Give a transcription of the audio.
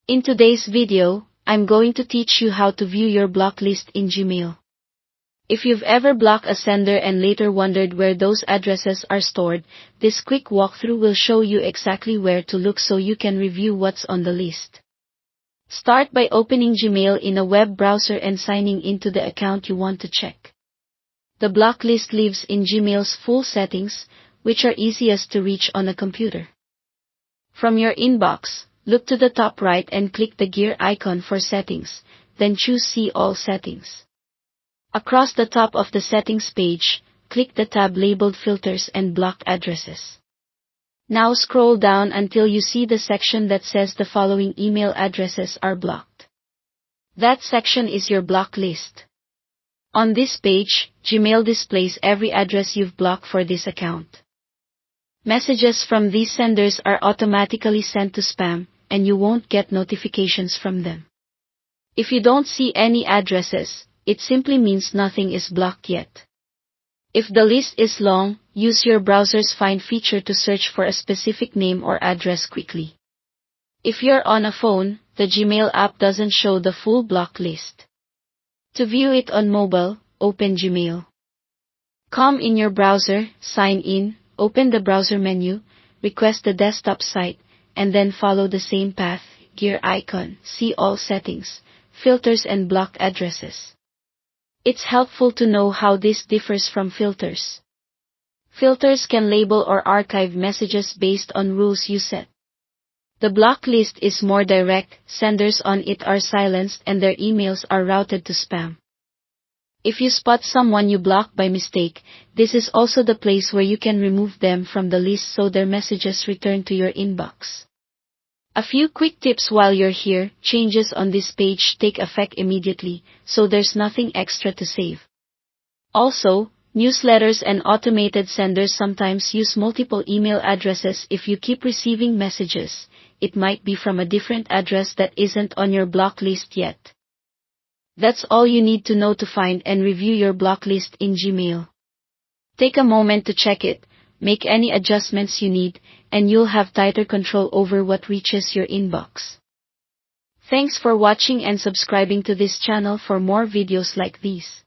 In today's video, I'm going to teach you how to view your block list in Gmail. If you've ever blocked a sender and later wondered where those addresses are stored, this quick walkthrough will show you exactly where to look so you can review what's on the list. Start by opening Gmail in a web browser and signing into the account you want to check. The block list lives in Gmail's full settings, which are easiest to reach on a computer. From your inbox, look to the top right and click the gear icon for settings, then choose See All Settings. Across the top of the settings page, click the tab labeled Filters and Blocked Addresses. Now scroll down until you see the section that says the following email addresses are blocked. That section is your block list. On this page, Gmail displays every address you've blocked for this account. Messages from these senders are automatically sent to spam, and you won't get notifications from them. If you don't see any addresses, it simply means nothing is blocked yet. If the list is long, use your browser's Find feature to search for a specific name or address quickly. If you're on a phone, the Gmail app doesn't show the full block list. To view it on mobile, open Gmail. Come in your browser, sign in, open the browser menu, request the desktop site, and then follow the same path, gear icon, see all settings, filters and block addresses. It's helpful to know how this differs from filters. Filters can label or archive messages based on rules you set. The block list is more direct, senders on it are silenced and their emails are routed to spam. If you spot someone you blocked by mistake, this is also the place where you can remove them from the list so their messages return to your inbox. A few quick tips while you're here: changes on this page take effect immediately, so there's nothing extra to save. Also, newsletters and automated senders sometimes use multiple email addresses. If you keep receiving messages, it might be from a different address that isn't on your block list yet. That's all you need to know to find and review your block list in Gmail. Take a moment to check it, make any adjustments you need, and you'll have tighter control over what reaches your inbox. Thanks for watching and subscribing to this channel for more videos like these.